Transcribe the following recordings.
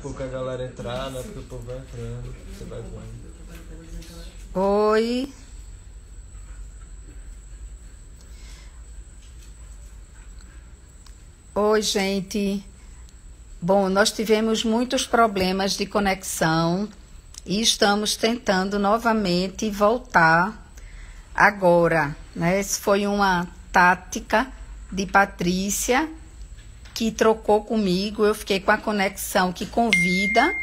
pouco a galera entrar, né? Porque o povo vai entrando, você vai vendo. Oi. Oi, gente. Bom, nós tivemos muitos problemas de conexão e estamos tentando novamente voltar agora, né? Essa foi uma tática de Patrícia que trocou comigo. Eu fiquei com a conexão que convida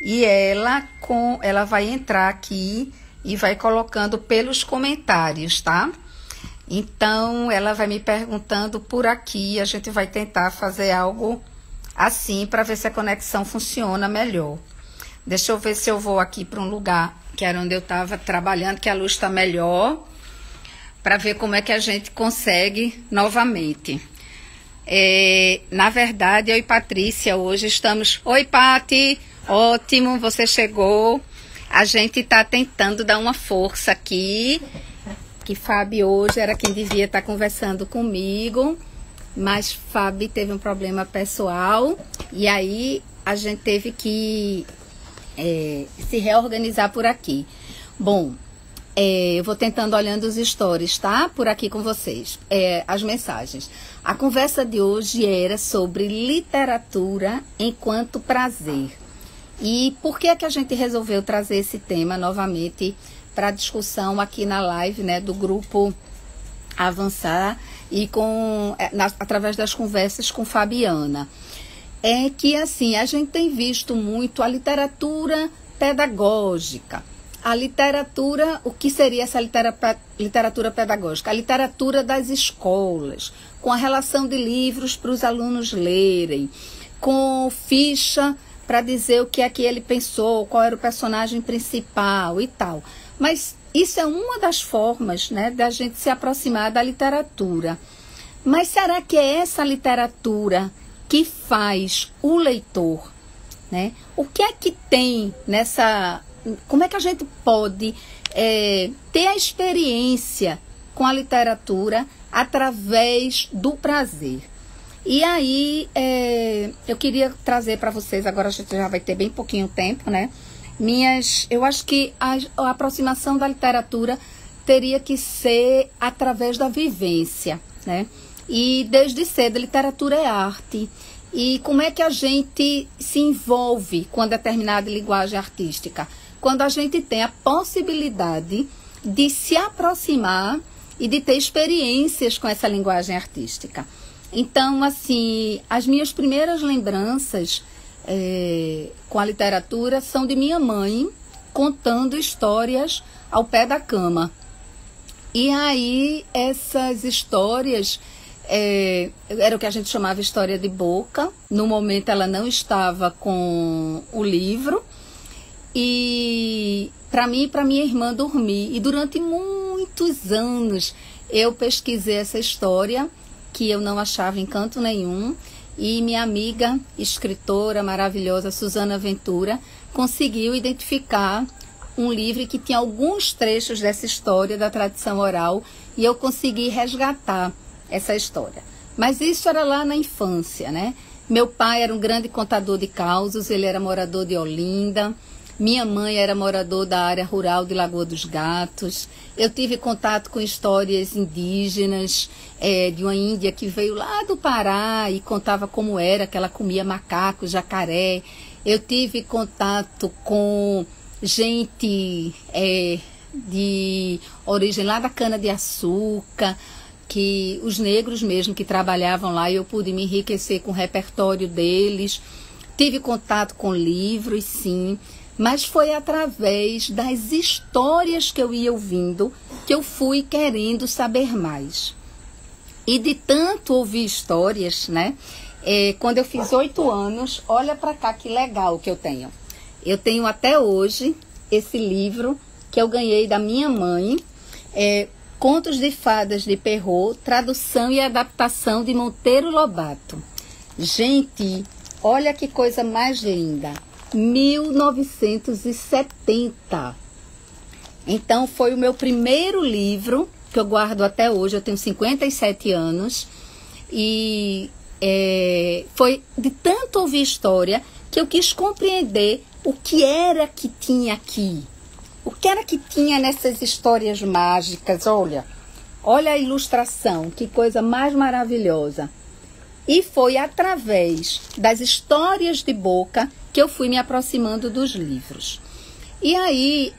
e ela vai entrar aqui e vai colocando pelos comentários, tá? Então, ela vai me perguntando por aqui, a gente vai tentar fazer algo assim para ver se a conexão funciona melhor. Deixa eu ver se eu vou aqui para um lugar que era onde eu estava trabalhando, que a luz está melhor, para ver como é que a gente consegue novamente. Na verdade, eu e Patrícia hoje estamos... Oi, Pati! Ótimo, você chegou. A gente está tentando dar uma força aqui, que Fábio hoje era quem devia estar conversando comigo, mas Fábio teve um problema pessoal e aí a gente teve que se reorganizar por aqui. Bom, eu vou tentando olhando os stories, tá? Por aqui com vocês, as mensagens. A conversa de hoje era sobre literatura enquanto prazer. E por que é que a gente resolveu trazer esse tema novamente para discussão aqui na live, né, do grupo Avançar e através das conversas com Fabiana? É que, assim, a gente tem visto muito a literatura pedagógica. A literatura, o que seria essa literatura pedagógica? A literatura das escolas, com a relação de livros para os alunos lerem, com ficha para dizer o que é que ele pensou, qual era o personagem principal e tal. Mas isso é uma das formas, né, da gente se aproximar da literatura. Mas será que é essa literatura que faz o leitor, né? O que é que tem nessa... Como é que a gente pode ter a experiência com a literatura através do prazer? E aí, eu queria trazer para vocês, agora a gente já vai ter bem pouquinho tempo, né? Eu acho que a aproximação da literatura teria que ser através da vivência, né? E desde cedo, a literatura é arte. E como é que a gente se envolve com a determinada linguagem artística? Quando a gente tem a possibilidade de se aproximar e de ter experiências com essa linguagem artística. Então, assim, as minhas primeiras lembranças com a literatura são de minha mãe contando histórias ao pé da cama. E aí, essas histórias era o que a gente chamava história de boca. No momento, ela não estava com o livro. E para mim e para minha irmã dormir. E durante muitos anos eu pesquisei essa história, que eu não achava em canto nenhum, e minha amiga, escritora maravilhosa, Susana Ventura, conseguiu identificar um livro que tinha alguns trechos dessa história da tradição oral, e eu consegui resgatar essa história. Mas isso era lá na infância, né? Meu pai era um grande contador de causos, ele era morador de Olinda. Minha mãe era morador da área rural de Lagoa dos Gatos. Eu tive contato com histórias indígenas, de uma índia que veio lá do Pará e contava como era, que ela comia macaco, jacaré. Eu tive contato com gente de origem lá da cana-de-açúcar, que os negros mesmo que trabalhavam lá, eu pude me enriquecer com o repertório deles. Tive contato com livros, sim. Mas foi através das histórias que eu ia ouvindo que eu fui querendo saber mais. E de tanto ouvir histórias, né? Quando eu fiz 8 anos, olha para cá que legal que eu tenho. Eu tenho até hoje esse livro que eu ganhei da minha mãe, Contos de Fadas de Perrault, tradução e adaptação de Monteiro Lobato. Gente, olha que coisa mais linda. 1970. Então foi o meu primeiro livro que eu guardo até hoje. Eu tenho 57 anos e foi de tanto ouvir história que eu quis compreender o que era que tinha aqui. O que era que tinha nessas histórias mágicas? Olha a ilustração, que coisa mais maravilhosa. E foi através das histórias de boca que eu fui me aproximando dos livros. E aí,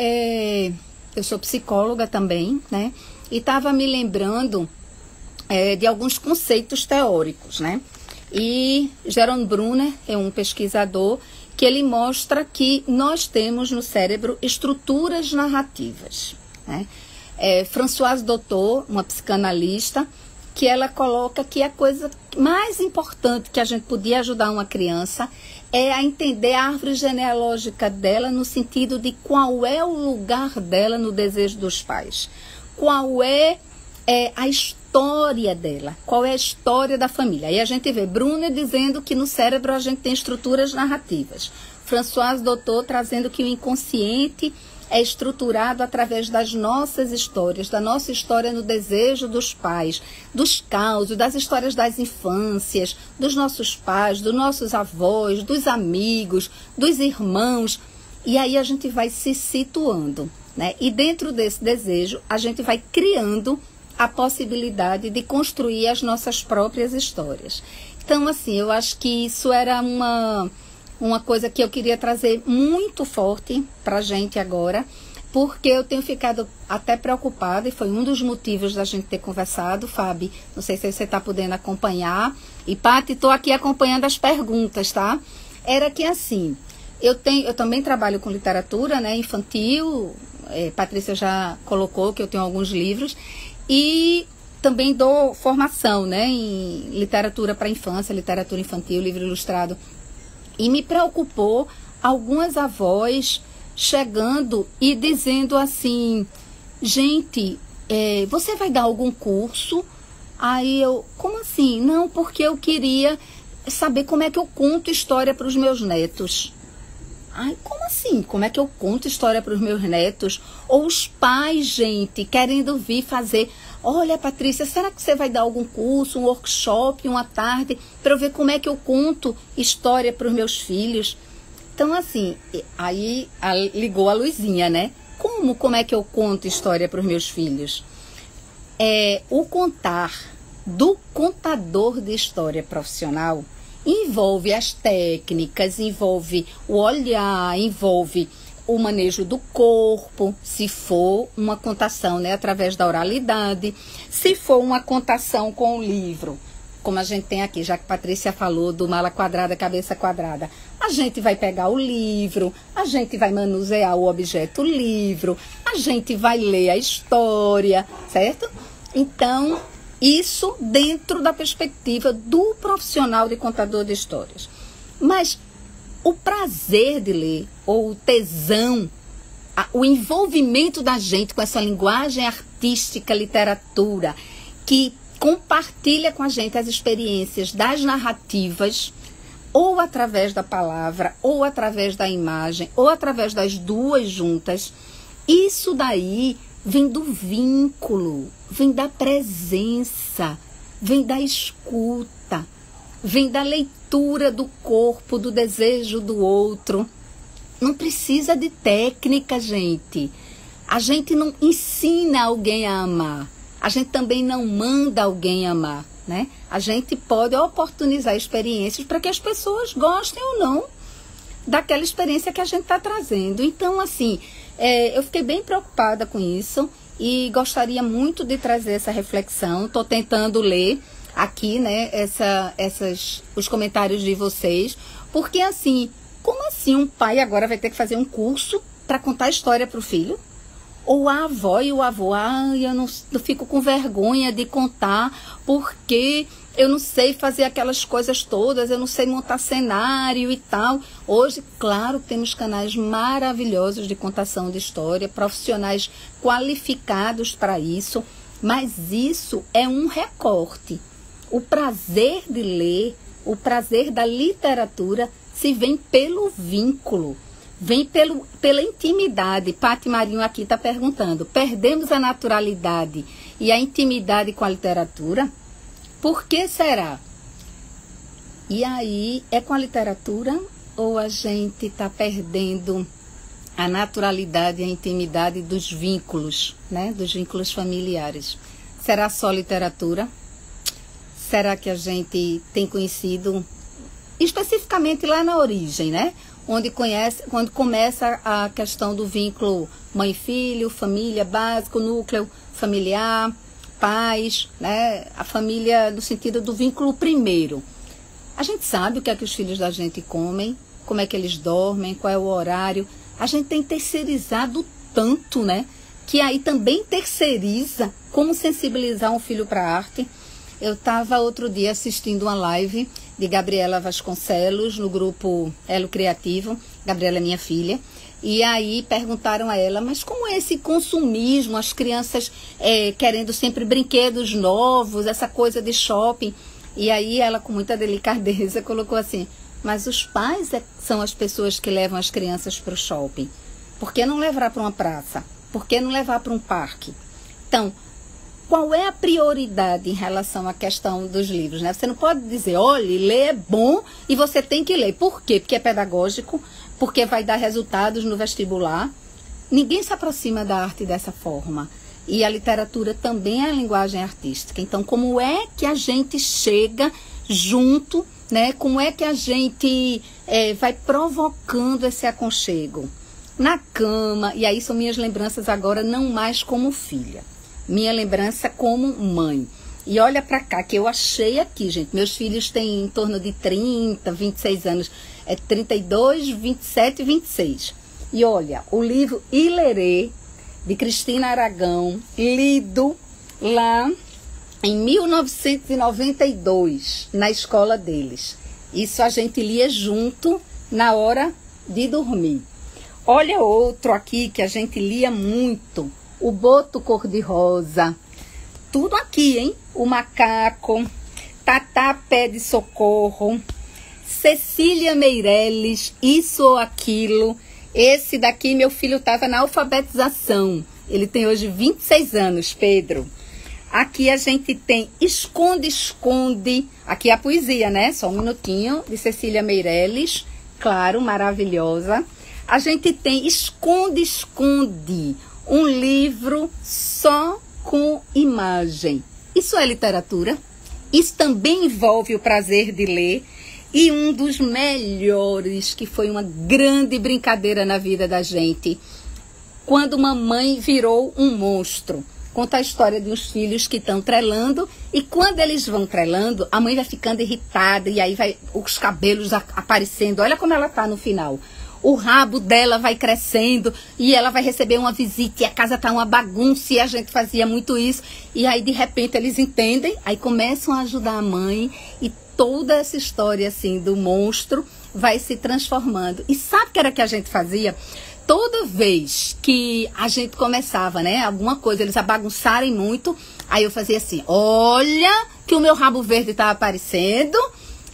eu sou psicóloga também, né? E estava me lembrando de alguns conceitos teóricos, né? E Jerome Bruner é um pesquisador que ele mostra que nós temos no cérebro estruturas narrativas, né? Françoise Doutor, uma psicanalista, que ela coloca que a coisa mais importante que a gente podia ajudar uma criança é a entender a árvore genealógica dela no sentido de qual é o lugar dela no desejo dos pais, qual é a história dela, qual é a história da família. Aí a gente vê Bruner dizendo que no cérebro a gente tem estruturas narrativas, Françoise Doutor trazendo que o inconsciente é estruturado através das nossas histórias, da nossa história no desejo dos pais, dos causos, das histórias das infâncias, dos nossos pais, dos nossos avós, dos amigos, dos irmãos. E aí a gente vai se situando, né? E dentro desse desejo, a gente vai criando a possibilidade de construir as nossas próprias histórias. Então, assim, eu acho que isso era uma coisa que eu queria trazer muito forte para a gente agora, porque eu tenho ficado até preocupada, e foi um dos motivos da gente ter conversado, Fábio, não sei se você está podendo acompanhar, e Paty, estou aqui acompanhando as perguntas, tá? Era que assim, eu também trabalho com literatura, né, infantil, Patrícia já colocou que eu tenho alguns livros, e também dou formação, né, em literatura para infância, literatura infantil, livro ilustrado. E me preocupou algumas avós chegando e dizendo assim, gente, você vai dar algum curso? Aí eu, como assim? Não, porque eu queria saber como é que eu conto história para os meus netos. Ai, como assim? Como é que eu conto história para os meus netos? Ou os pais, gente, querendo vir fazer... Olha, Patrícia, será que você vai dar algum curso, um workshop, uma tarde, para eu ver como é que eu conto história para os meus filhos? Então, assim, aí ligou a luzinha, né? Como é que eu conto história para os meus filhos? O contar do contador de história profissional envolve as técnicas, envolve o olhar, envolve o manejo do corpo, se for uma contação, né, através da oralidade, se for uma contação com o livro, como a gente tem aqui, já que Patrícia falou do mala quadrada, cabeça quadrada, a gente vai pegar o livro, a gente vai manusear o objeto livro, a gente vai ler a história, certo? Então, isso dentro da perspectiva do profissional de contador de histórias. Mas o prazer de ler, ou o tesão, o envolvimento da gente com essa linguagem artística, literatura, que compartilha com a gente as experiências das narrativas, ou através da palavra, ou através da imagem, ou através das duas juntas, isso daí vem do vínculo, vem da presença, vem da escuta, vem da leitura do corpo, do desejo do outro. Não precisa de técnica, gente. A gente não ensina alguém a amar. A gente também não manda alguém amar, né? A gente pode oportunizar experiências para que as pessoas gostem ou não daquela experiência que a gente está trazendo. Então, assim, eu fiquei bem preocupada com isso e gostaria muito de trazer essa reflexão. Estou tentando ler aqui, né, os comentários de vocês, porque assim, como assim um pai agora vai ter que fazer um curso para contar história para o filho? Ou a avó e o avô, eu fico com vergonha de contar, porque eu não sei fazer aquelas coisas todas, eu não sei montar cenário e tal. Hoje, claro, temos canais maravilhosos de contação de história, profissionais qualificados para isso, mas isso é um recorte. O prazer de ler, o prazer da literatura se vem pelo vínculo, vem pela intimidade. Paty Marinho aqui está perguntando, perdemos a naturalidade e a intimidade com a literatura? Por que será? E aí, é com a literatura ou a gente está perdendo a naturalidade e a intimidade dos vínculos, né? Dos vínculos familiares? Será só literatura? Será que a gente tem conhecido, especificamente lá na origem, né? Quando começa a questão do vínculo mãe-filho, família, básico, núcleo familiar, pais, né? A família no sentido do vínculo primeiro. A gente sabe o que é que os filhos da gente comem, como é que eles dormem, qual é o horário. A gente tem terceirizado tanto, né? Que aí também terceiriza como sensibilizar um filho para a arte. Eu estava outro dia assistindo uma live de Gabriela Vasconcelos no grupo Elo Criativo. Gabriela é minha filha. E aí perguntaram a ela, mas como é esse consumismo, as crianças querendo sempre brinquedos novos, essa coisa de shopping. E aí ela, com muita delicadeza, colocou assim, mas os pais são as pessoas que levam as crianças para o shopping. Por que não levar para uma praça? Por que não levar para um parque? Então, qual é a prioridade em relação à questão dos livros, né? Você não pode dizer, olha, ler é bom e você tem que ler. Por quê? Porque é pedagógico, porque vai dar resultados no vestibular. Ninguém se aproxima da arte dessa forma. E a literatura também é a linguagem artística. Então, como é que a gente chega junto, né? Como é que a gente vai provocando esse aconchego? Na cama, e aí são minhas lembranças agora, não mais como filha. Minha lembrança como mãe. E olha pra cá, que eu achei aqui, gente. Meus filhos têm em torno de 30, 26 anos. 32, 27 e 26. E olha, o livro Ilerê, de Cristina Aragão, lido lá em 1992, na escola deles. Isso a gente lia junto na hora de dormir. Olha outro aqui que a gente lia muito. O Boto Cor-de-Rosa, tudo aqui, hein? O Macaco, Tatá Pede Socorro, Cecília Meirelles, Isso ou Aquilo. Esse daqui, meu filho estava na alfabetização. Ele tem hoje 26 anos, Pedro. Aqui a gente tem Esconde, Esconde. Aqui é a poesia, né? Só um minutinho, de Cecília Meirelles. Claro, maravilhosa. A gente tem Esconde, Esconde. Um livro só com imagem. Isso é literatura? Isso também envolve o prazer de ler. E um dos melhores, que foi uma grande brincadeira na vida da gente, quando mamãe virou um monstro. Conta a história de uns filhos que estão trelando, e quando eles vão trelando, a mãe vai ficando irritada, e aí vai os cabelos aparecendo. Olha como ela está no final. O rabo dela vai crescendo e ela vai receber uma visita e a casa tá uma bagunça, e a gente fazia muito isso. E aí, de repente, eles entendem, aí começam a ajudar a mãe, e toda essa história, assim, do monstro vai se transformando. E sabe o que era que a gente fazia? Toda vez que a gente começava, né, alguma coisa, eles a bagunçarem muito, aí eu fazia assim, olha que o meu rabo verde estava aparecendo.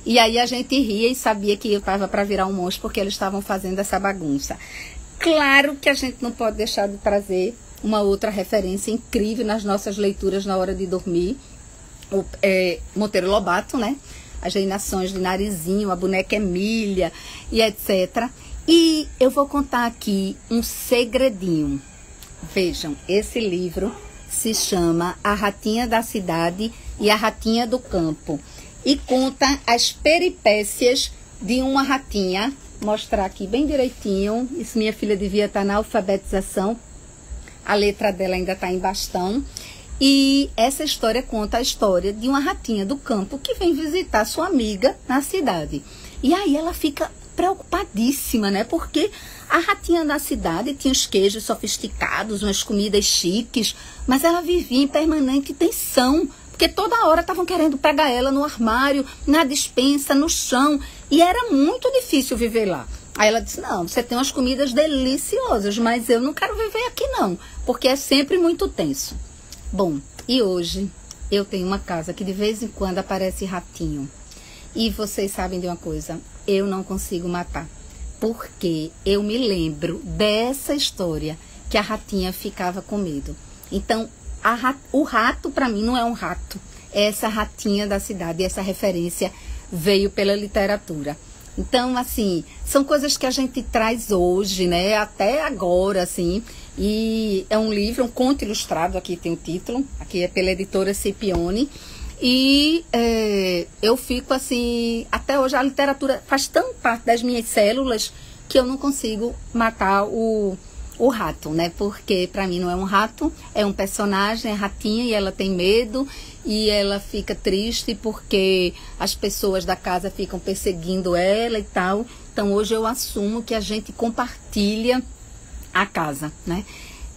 E aí a gente ria e sabia que eu estava para virar um monstro porque eles estavam fazendo essa bagunça. Claro que a gente não pode deixar de trazer uma outra referência incrível nas nossas leituras na hora de dormir. O Monteiro Lobato, né? As Reinações de Narizinho, a boneca Emília e etc. E eu vou contar aqui um segredinho. Vejam, esse livro se chama A Ratinha da Cidade e a Ratinha do Campo. E conta as peripécias de uma ratinha. Mostrar aqui bem direitinho. Isso minha filha devia estar na alfabetização. A letra dela ainda está em bastão. E essa história conta a história de uma ratinha do campo que vem visitar sua amiga na cidade. E aí ela fica preocupadíssima, né? Porque a ratinha da cidade tinha os queijos sofisticados, umas comidas chiques, mas ela vivia em permanente tensão. Porque toda hora estavam querendo pegar ela no armário, na despensa, no chão. E era muito difícil viver lá. Aí ela disse, não, você tem umas comidas deliciosas, mas eu não quero viver aqui não, porque é sempre muito tenso. Bom, e hoje eu tenho uma casa que de vez em quando aparece ratinho. E vocês sabem de uma coisa, eu não consigo matar. Porque eu me lembro dessa história que a ratinha ficava com medo. Então, o rato, para mim, não é um rato. É essa ratinha da cidade, essa referência veio pela literatura. Então, assim, são coisas que a gente traz hoje, né? Até agora, assim. E é um livro, um conto ilustrado, aqui tem o título, aqui é pela editora Scipione. E eu fico, assim, até hoje a literatura faz tão parte das minhas células que eu não consigo matar o rato, né? Porque para mim não é um rato, é um personagem, é ratinha e ela tem medo e ela fica triste porque as pessoas da casa ficam perseguindo ela e tal. Então hoje eu assumo que a gente compartilha a casa, né?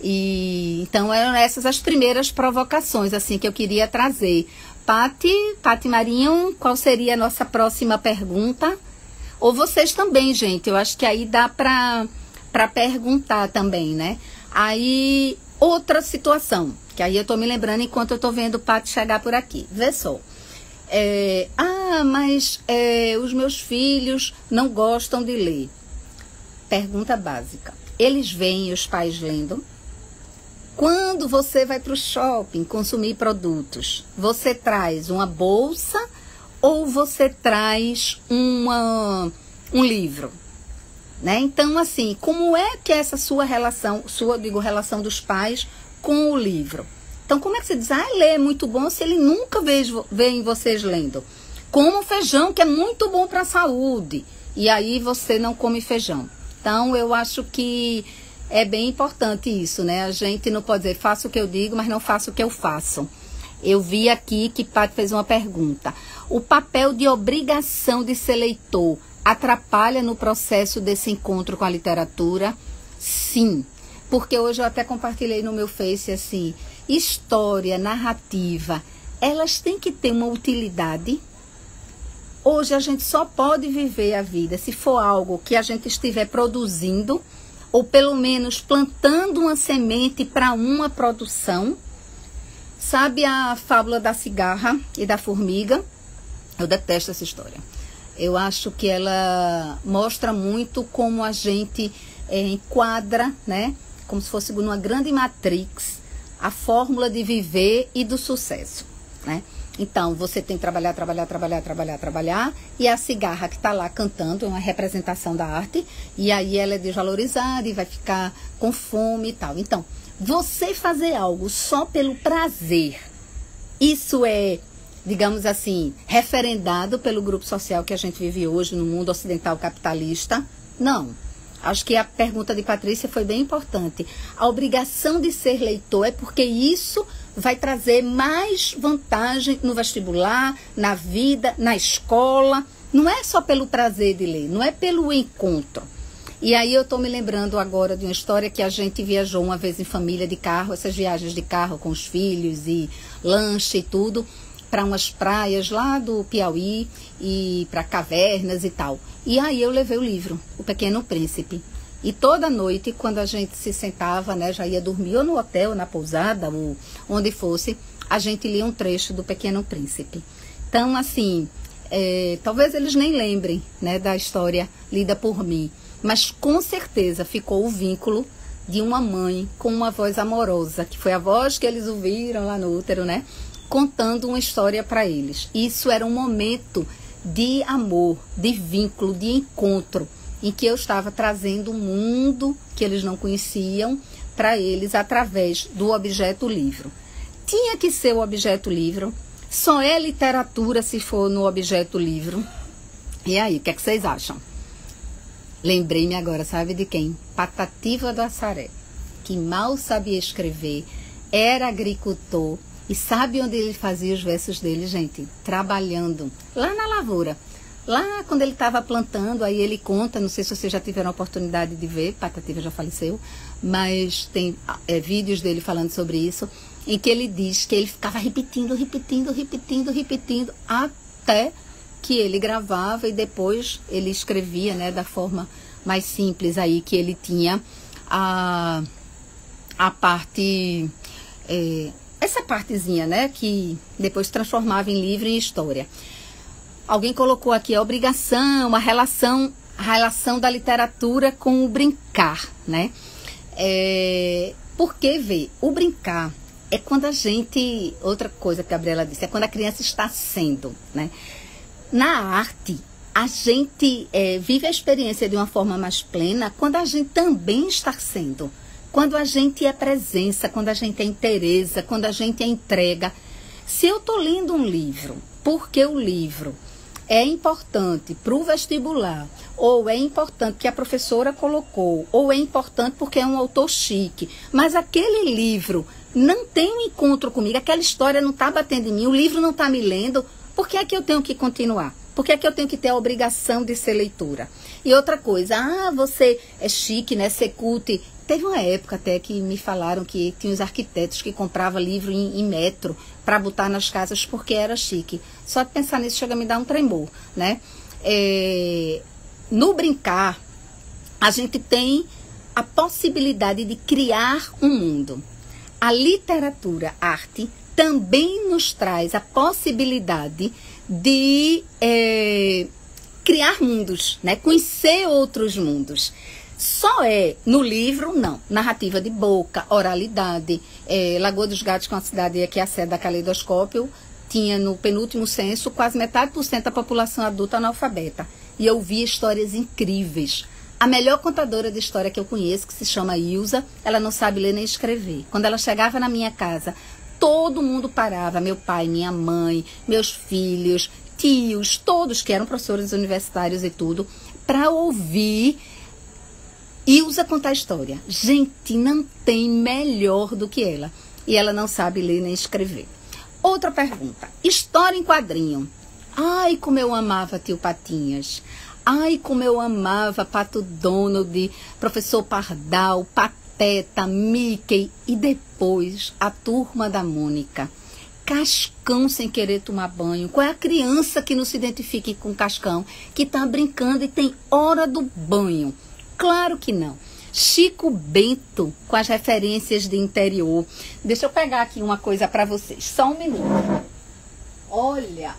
E então eram essas as primeiras provocações assim que eu queria trazer. Pati Marinho, qual seria a nossa próxima pergunta? Ou vocês também, gente, eu acho que aí dá para perguntar também, né? Aí, outra situação, que aí eu tô me lembrando enquanto eu tô vendo o Pati chegar por aqui. Vê só. Mas os meus filhos não gostam de ler. Pergunta básica. Eles veem os pais lendo? Quando você vai para o shopping consumir produtos, você traz uma bolsa ou você traz um livro? Né? Então, assim, como é que é essa sua relação, relação dos pais com o livro? Então, como é que você diz, ler é muito bom se ele nunca vê em vocês lendo? Como feijão, que é muito bom para a saúde, e aí você não come feijão. Então, eu acho que é bem importante isso, né? A gente não pode dizer, faço o que eu digo, mas não faço o que eu faço. Eu vi aqui que Paty fez uma pergunta. O papel de obrigação de ser leitor atrapalha no processo desse encontro com a literatura? Sim, porque hoje eu até compartilhei no meu Face assim, história, narrativa, elas têm que ter uma utilidade. Hoje a gente só pode viver a vida se for algo que a gente estiver produzindo, ou pelo menos plantando uma semente para uma produção. Sabe a fábula da cigarra e da formiga? Eu detesto essa história. Eu acho que ela mostra muito como a gente enquadra, né, como se fosse numa grande matrix, a fórmula de viver e do sucesso, né? Então, você tem que trabalhar, e a cigarra que está lá cantando é uma representação da arte, e aí ela é desvalorizada e vai ficar com fome e tal. Então, você fazer algo só pelo prazer, isso é, digamos assim, referendado pelo grupo social que a gente vive hoje no mundo ocidental capitalista? Não. Acho que a pergunta de Patrícia foi bem importante. A obrigação de ser leitor é porque isso vai trazer mais vantagem no vestibular, na vida, na escola. Não é só pelo prazer de ler, não é pelo encontro. E aí eu estou me lembrando agora de uma história que a gente viajou uma vez em família de carro, essas viagens de carro com os filhos e lanche e tudo, para umas praias lá do Piauí e para cavernas e tal. E aí eu levei o livro, O Pequeno Príncipe. E toda noite, quando a gente se sentava, né, já ia dormir ou no hotel, na pousada, ou onde fosse, a gente lia um trecho do Pequeno Príncipe. Então, assim, talvez eles nem lembrem, né, da história lida por mim, mas com certeza ficou o vínculo de uma mãe com uma voz amorosa, que foi a voz que eles ouviram lá no útero, né, contando uma história para eles. Isso era um momento de amor, de vínculo, de encontro, em que eu estava trazendo um mundo que eles não conheciam para eles através do objeto livro. Tinha que ser o objeto livro, só é literatura se for no objeto livro. E aí, o que é que vocês acham? Lembrei-me agora, sabe de quem? Patativa do Assaré, que mal sabia escrever, era agricultor. E sabe onde ele fazia os versos dele, gente? Trabalhando, lá na lavoura. Lá quando ele estava plantando, aí ele conta, não sei se vocês já tiveram a oportunidade de ver, Patativa já faleceu, mas tem vídeos dele falando sobre isso, em que ele diz que ele ficava repetindo, até que ele gravava e depois ele escrevia, né, da forma mais simples aí, que ele tinha a parte... essa partezinha, né, que depois transformava em livro e em história. Alguém colocou aqui a obrigação, a relação da literatura com o brincar, né? Porque, o brincar é quando a gente... Outra coisa que a Gabriela disse, é quando a criança está sendo, né? Na arte, a gente vive a experiência de uma forma mais plena quando a gente também está sendo. Quando a gente é presença, quando a gente é inteireza, quando a gente é entrega. Se eu estou lendo um livro, porque o livro é importante para o vestibular, ou é importante que a professora colocou, ou é importante porque é um autor chique, mas aquele livro não tem um encontro comigo, aquela história não está batendo em mim, o livro não está me lendo, por que é que eu tenho que continuar? Por que é que eu tenho que ter a obrigação de ser leitura? E outra coisa, você é chique, né, ser cult. Teve uma época até que me falaram que tinha os arquitetos que compravam livro em metro para botar nas casas porque era chique. Só de pensar nisso chega a me dar um tremor, né? No brincar, a gente tem a possibilidade de criar um mundo. A literatura, a arte, também nos traz a possibilidade de criar mundos, né? Conhecer outros mundos. Só no livro, não. Narrativa de boca, oralidade. Lagoa dos Gatos, que é uma cidade que é a sede da Caleidoscópio, tinha no penúltimo censo quase metade por cento da população adulta analfabeta. E eu vi histórias incríveis. A melhor contadora de história que eu conheço, que se chama Ilza, ela não sabe ler nem escrever. Quando ela chegava na minha casa, todo mundo parava, meu pai, minha mãe, meus filhos, tios, todos que eram professores universitários e tudo, para ouvir Ilza contar a história. Gente, não tem melhor do que ela. E ela não sabe ler nem escrever. Outra pergunta. História em quadrinho. Ai, como eu amava Tio Patinhas. Ai, como eu amava Pato Donald, Professor Pardal, Pateta, Mickey e depois a Turma da Mônica. Cascão sem querer tomar banho. Qual é a criança que não se identifique com Cascão, que está brincando e tem hora do banho? Claro que não. Chico Bento, com as referências de interior. Deixa eu pegar aqui uma coisa para vocês. Só um minuto. Olha.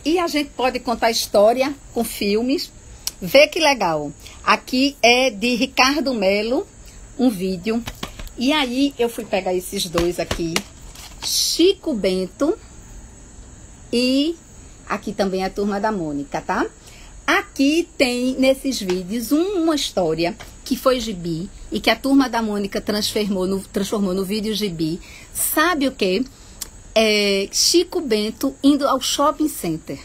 E a gente pode contar história com filmes. Vê que legal. Aqui é de Ricardo Melo, um vídeo. E aí eu fui pegar esses dois aqui. Chico Bento e aqui também a Turma da Mônica, tá? Aqui tem, nesses vídeos, uma história que foi gibi e que a Turma da Mônica transformou no vídeo gibi. Sabe o quê? Chico Bento indo ao shopping center.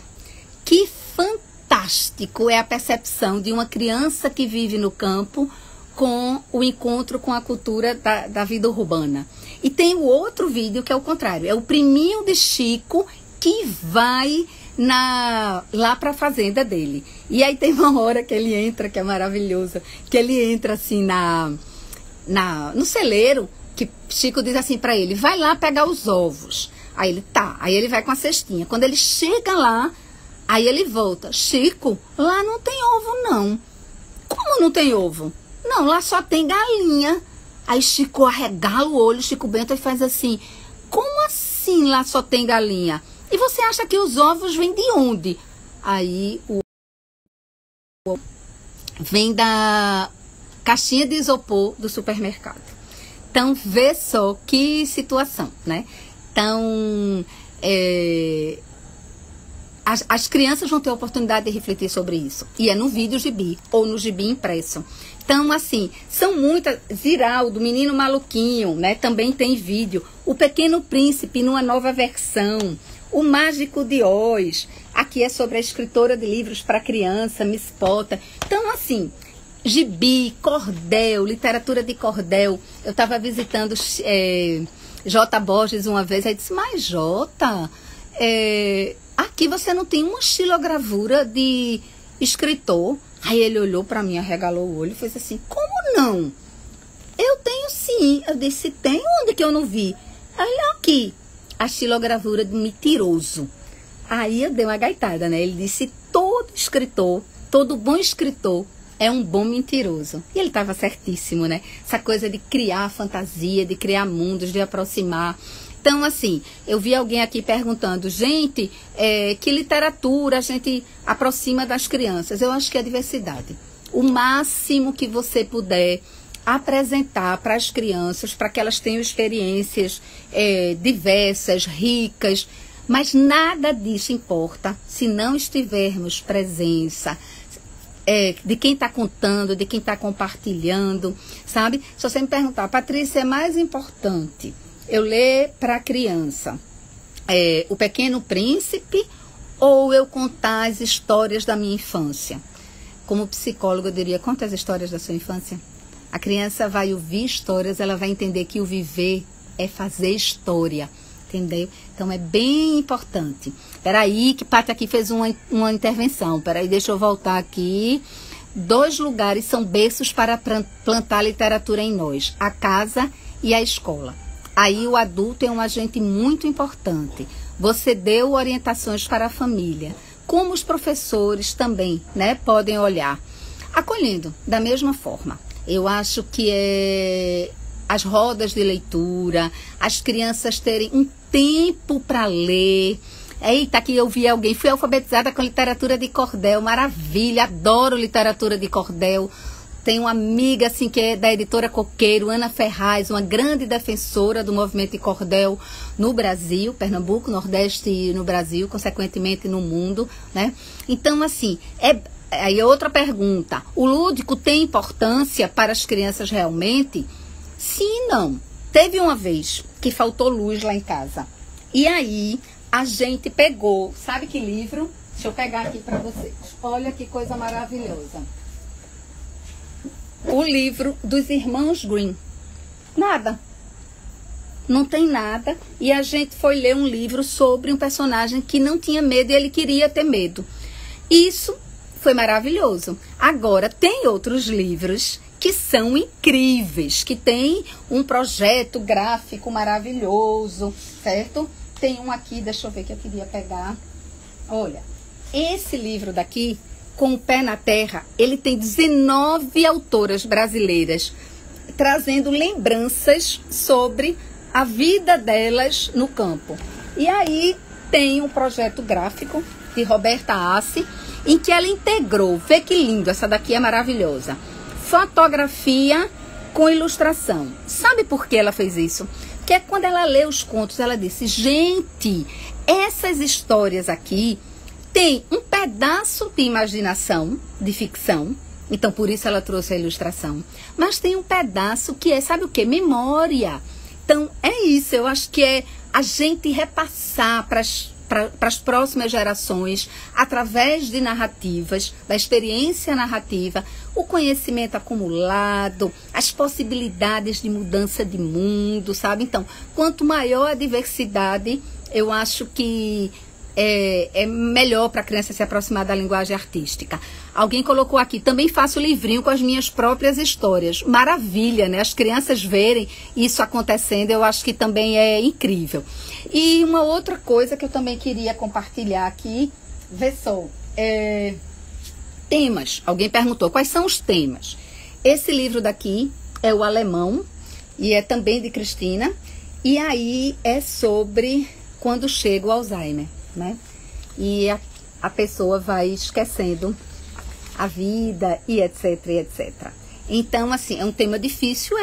Que fantástico é a percepção de uma criança que vive no campo com o encontro com a cultura da vida urbana. E tem o outro vídeo que é o contrário. É o priminho de Chico que vai lá para a fazenda dele. E aí tem uma hora que ele entra, que é maravilhosa, que ele entra assim no celeiro, que Chico diz assim para ele, vai lá pegar os ovos. Aí ele tá, aí ele vai com a cestinha. Quando ele chega lá, aí ele volta. Chico, lá não tem ovo não. Como não tem ovo? Não, lá só tem galinha. Aí Chico arregala o olho, Chico Bento, e faz assim, como assim lá só tem galinha? E você acha que os ovos vêm de onde? Aí o vem da caixinha de isopor do supermercado. Então, vê só que situação, né? Então, as crianças vão ter a oportunidade de refletir sobre isso. E é no vídeo gibi ou no gibi impresso. Então, assim, são muitas. Ziraldo, Menino Maluquinho, né? Também tem vídeo. O Pequeno Príncipe numa nova versão. O Mágico de Oz. Aqui é sobre a escritora de livros para criança, Miss Potter. Então, assim, gibi, cordel, literatura de cordel. Eu estava visitando J. Borges uma vez. Aí disse, mas J, aqui você não tem uma xilogravura de escritor. Aí ele olhou para mim, arregalou o olho e fez assim, como não? Eu tenho sim. Eu disse, tem? Onde que eu não vi? Aí ele, aqui, a xilogravura de Mentiroso. Aí eu dei uma gaitada, né? Ele disse, todo escritor, todo bom escritor é um bom mentiroso. E ele estava certíssimo, né? Essa coisa de criar fantasia, de criar mundos, de aproximar. Então, assim, eu vi alguém aqui perguntando, gente, que literatura a gente aproxima das crianças? Eu acho que é a diversidade. O máximo que você puder apresentar para as crianças, para que elas tenham experiências diversas, ricas, Mas nada disso importa se não estivermos presença de quem está contando, de quem está compartilhando, sabe? Se você me perguntar, Patrícia, é mais importante eu ler para a criança O Pequeno Príncipe ou eu contar as histórias da minha infância? Como psicóloga, eu diria, conta as histórias da sua infância. A criança vai ouvir histórias, ela vai entender que o viver é fazer história, entendeu? Então, é bem importante. Peraí, que Pátria aqui fez uma intervenção. Peraí, deixa eu voltar aqui. 2 lugares são berços para plantar literatura em nós: a casa e a escola. Aí o adulto é um agente muito importante. Você deu orientações para a família. Como os professores também, né, podem olhar. Acolhendo, da mesma forma. Eu acho que as rodas de leitura, as crianças terem um tempo para ler. Eita, aqui eu vi alguém, fui alfabetizada com literatura de cordel, maravilha, adoro literatura de cordel. Tenho uma amiga assim que é da editora Coqueiro, Ana Ferraz, uma grande defensora do movimento de cordel no Brasil, Pernambuco, Nordeste e no Brasil, consequentemente no mundo, né? Então, assim, aí é outra pergunta. O lúdico tem importância para as crianças realmente? Sim e não. Teve uma vez que faltou luz lá em casa. E aí a gente pegou, sabe que livro? Deixa eu pegar aqui para vocês. Olha que coisa maravilhosa. O livro dos Irmãos Grimm. Nada. Não tem nada. E a gente foi ler um livro sobre um personagem que não tinha medo e ele queria ter medo. Isso foi maravilhoso. Agora, tem outros livros que são incríveis, que tem um projeto gráfico maravilhoso, certo? Tem um aqui, deixa eu ver que eu queria pegar. Olha, esse livro daqui, Com o Pé na Terra, ele tem 19 autoras brasileiras trazendo lembranças sobre a vida delas no campo. E aí tem um projeto gráfico de Roberta Assi, em que ela integrou, vê que lindo, essa daqui é maravilhosa, fotografia com ilustração. Sabe por que ela fez isso? Porque quando ela lê os contos, ela disse, gente, essas histórias aqui tem um pedaço de imaginação, de ficção, então por isso ela trouxe a ilustração, mas tem um pedaço que é, sabe o quê? Memória. Então é isso, eu acho que é a gente repassar para as próximas gerações, através de narrativas, da experiência narrativa, o conhecimento acumulado, as possibilidades de mudança de mundo, sabe? Então, quanto maior a diversidade, eu acho que é melhor para a criança se aproximar da linguagem artística. Alguém colocou aqui, também faço livrinho com as minhas próprias histórias. Maravilha, né? As crianças verem isso acontecendo, eu acho que também é incrível. E uma outra coisa que eu também queria compartilhar aqui, vê só, temas. Alguém perguntou, quais são os temas? Esse livro daqui é o alemão, e é também de Cristina, e aí é sobre quando chega o Alzheimer, né? E a pessoa vai esquecendo a vida e etc, e etc. Então, assim, é um tema difícil,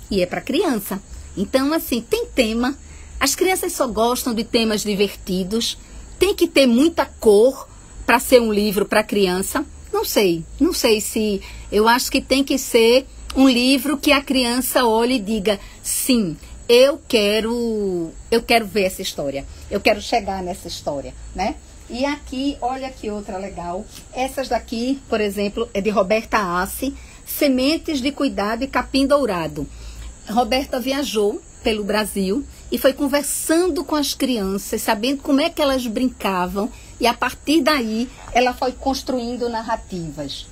e é para criança. Então, assim, tem tema. As crianças só gostam de temas divertidos. Tem que ter muita cor para ser um livro para criança. Não sei se... Eu acho que tem que ser um livro que a criança olhe e diga, sim, eu quero ver essa história. Eu quero chegar nessa história, né? E aqui, olha que outra legal. Essas daqui, por exemplo, é de Roberta Assi, Sementes de Cuidado e Capim Dourado. Roberta viajou pelo Brasil e foi conversando com as crianças, sabendo como é que elas brincavam, e a partir daí ela foi construindo narrativas.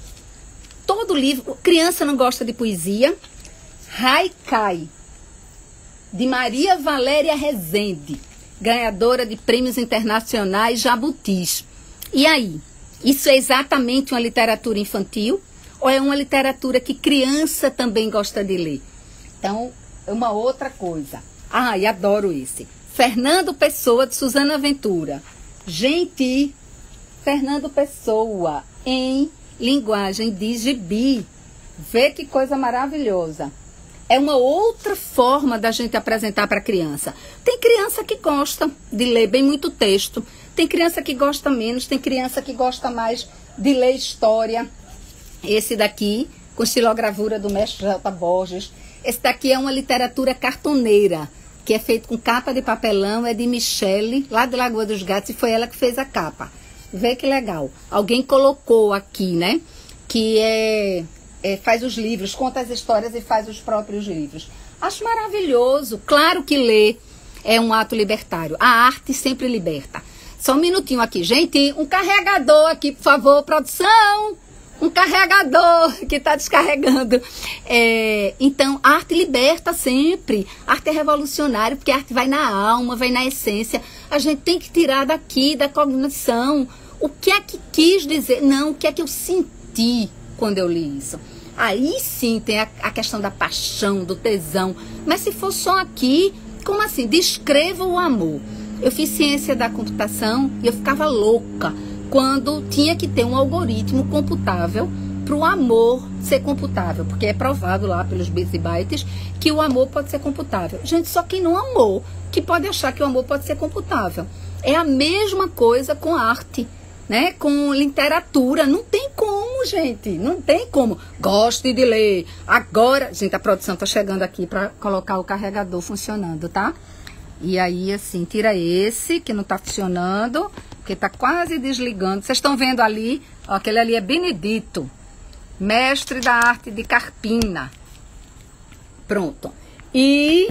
Todo livro, criança não gosta de poesia, Haikai, de Maria Valéria Rezende, ganhadora de prêmios internacionais Jabutis. E aí, isso é exatamente uma literatura infantil ou é uma literatura que criança também gosta de ler? Então, uma outra coisa. E adoro esse. Fernando Pessoa, de Suzana Ventura. Gente, Fernando Pessoa, em linguagem de gibi. Vê que coisa maravilhosa. é uma outra forma da gente apresentar para a criança. Tem criança que gosta de ler bem muito texto, tem criança que gosta menos, tem criança que gosta mais de ler história. Esse daqui, com estilogravura do mestre J. Borges. Esse daqui é uma literatura cartoneira, que é feito com capa de papelão, é de Michele, lá de Lagoa dos Gatos, e foi ela que fez a capa. Vê que legal. Alguém colocou aqui, né? Que faz os livros, conta as histórias e faz os próprios livros. Acho maravilhoso. Claro que ler é um ato libertário. A arte sempre liberta. Só um minutinho aqui. Gente, um carregador aqui, por favor, produção. Um carregador que está descarregando. Então, a arte liberta sempre. A arte é revolucionária, porque a arte vai na alma, vai na essência. A gente tem que tirar daqui, da cognição, o que é que quis dizer. Não, o que é que eu senti quando eu li isso. Aí sim tem a questão da paixão, do tesão. Mas se for só aqui, como assim? Descreva o amor. Eu fiz ciência da computação e eu ficava louca quando tinha que ter um algoritmo computável para o amor ser computável, porque é provado lá pelos bits e bytes que o amor pode ser computável. Gente, só quem não amou que pode achar que o amor pode ser computável. É a mesma coisa com arte, né? Com literatura. Não tem como, gente. Não tem como. Goste de ler. Agora, gente, a produção está chegando aqui para colocar o carregador funcionando, tá? E aí, assim, tira esse que não está funcionando, porque está quase desligando. Vocês estão vendo ali, ó, aquele ali é Benedito, mestre da arte de Carpina. Pronto. E,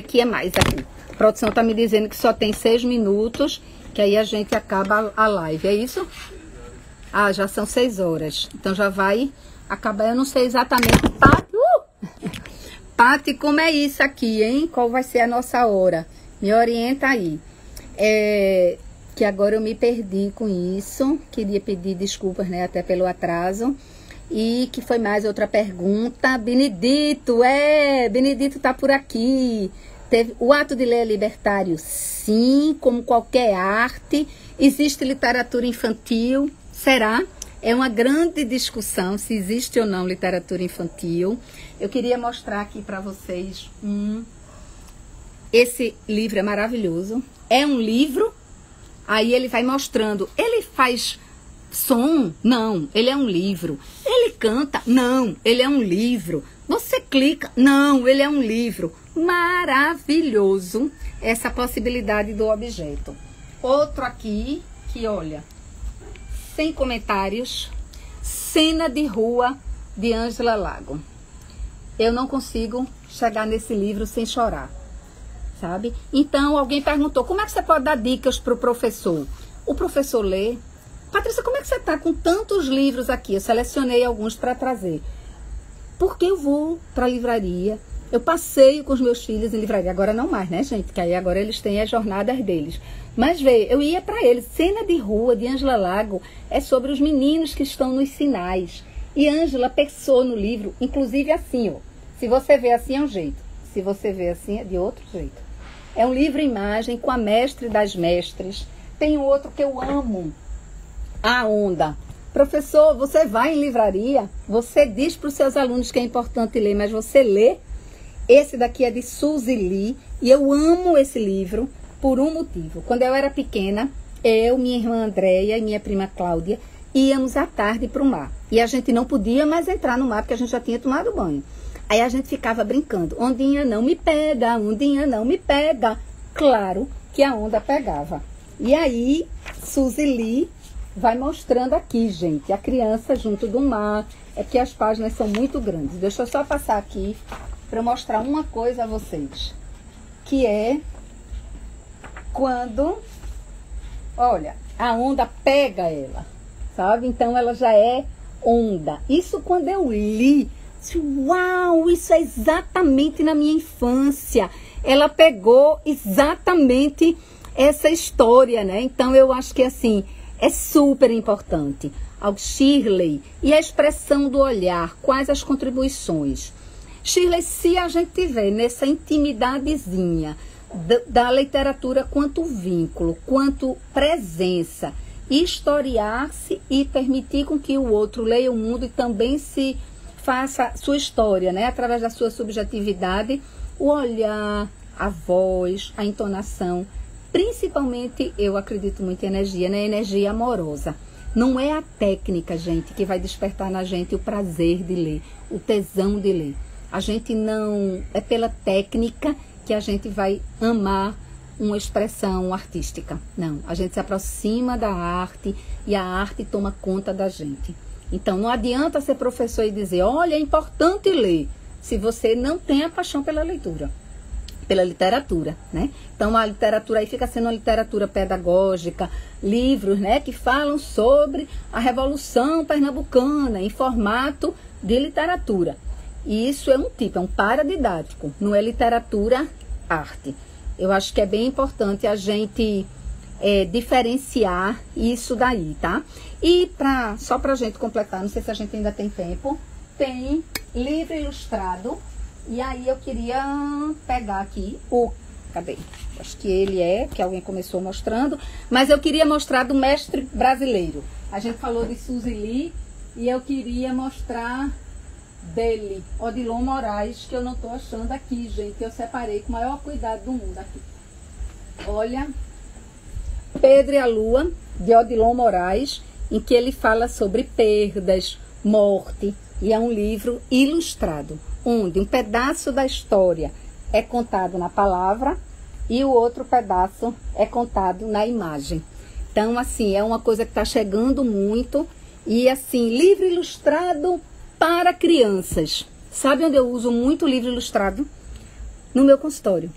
que é mais aqui? A produção está me dizendo que só tem 6 minutos, que aí a gente acaba a live, é isso? Ah, já são 6 horas. Então já vai acabar, eu não sei exatamente. Pati, como é isso aqui, hein? Qual vai ser a nossa hora? Me orienta aí. Que agora eu me perdi com isso. Queria pedir desculpas, né? Até pelo atraso. E que foi mais outra pergunta. Benedito, Benedito tá por aqui. O ato de ler é libertário? Sim, como qualquer arte. Existe literatura infantil? Será? É uma grande discussão se existe ou não literatura infantil. Eu queria mostrar aqui para vocês esse livro é maravilhoso. É um livro, aí ele vai mostrando. Ele faz som? Não, ele é um livro. Ele canta? Não, ele é um livro. Você clica? Não, ele é um livro. Maravilhoso essa possibilidade do objeto. Outro aqui, que olha, sem comentários, Cena de Rua, de Ângela Lago. Eu não consigo chegar nesse livro sem chorar, sabe? Então, alguém perguntou, como é que você pode dar dicas para o professor? O professor lê. Patrícia, como é que você está com tantos livros aqui? Eu selecionei alguns para trazer. Porque eu vou para a livraria, eu passeio com os meus filhos em livraria. Agora não mais, né, gente? Que aí agora eles têm as jornadas deles. Mas vê, eu ia para eles. Cena de Rua, de Ângela Lago, é sobre os meninos que estão nos sinais. E Ângela pensou no livro, inclusive assim, ó. Se você vê assim é um jeito, se você vê assim é de outro jeito. É um livro-imagem com a mestre das mestres. Tem um outro que eu amo, A Onda. Professor, você vai em livraria, você diz para os seus alunos que é importante ler, mas você lê? Esse daqui é de Suzy Lee e eu amo esse livro por um motivo. Quando eu era pequena, eu, minha irmã Andréia e minha prima Cláudia íamos à tarde para o mar. E a gente não podia mais entrar no mar porque a gente já tinha tomado banho. Aí a gente ficava brincando, ondinha não me pega, ondinha não me pega. Claro que a onda pegava. E aí, Suzy Lee vai mostrando aqui, gente, a criança junto do mar. É que as páginas são muito grandes. Deixa eu só passar aqui para mostrar uma coisa a vocês. Que é quando, olha, a onda pega ela, sabe? Então ela já é onda. Isso quando eu li, uau, isso é exatamente na minha infância. Ela pegou exatamente essa história, né? Então eu acho que assim, é super importante. Ao Shirley e a expressão do olhar, quais as contribuições? Shirley, se a gente tiver nessa intimidadezinha da literatura quanto vínculo, quanto presença, historiar-se e permitir com que o outro leia o mundo e também se faça sua história, né? Através da sua subjetividade, o olhar, a voz, a entonação. Principalmente, eu acredito muito em energia, né? Energia amorosa. Não é a técnica, gente, que vai despertar na gente o prazer de ler, o tesão de ler. A gente não... É pela técnica que a gente vai amar uma expressão artística. Não, a gente se aproxima da arte e a arte toma conta da gente. Então, não adianta ser professor e dizer, olha, é importante ler, se você não tem a paixão pela leitura, pela literatura, né? Então, a literatura aí fica sendo uma literatura pedagógica, livros, né, que falam sobre a Revolução Pernambucana, em formato de literatura. E isso é um tipo, é um paradidático, não é literatura, arte. Eu acho que é bem importante a gente diferenciar isso daí, tá? E só pra gente completar, não sei se a gente ainda tem tempo, tem livro ilustrado. E aí eu queria pegar aqui cadê? Acho que que alguém começou mostrando, mas eu queria mostrar do mestre brasileiro. A gente falou de Suzy Lee e eu queria mostrar dele, Odilon Moraes, que eu não tô achando aqui, gente. Eu separei com o maior cuidado do mundo aqui. Olha, Pedro e a Lua, de Odilon Moraes, em que ele fala sobre perdas, morte, e é um livro ilustrado, onde um pedaço da história é contado na palavra e o outro pedaço é contado na imagem. Então, assim, é uma coisa que está chegando muito. E, assim, livro ilustrado para crianças. Sabe onde eu uso muito livro ilustrado? No meu consultório.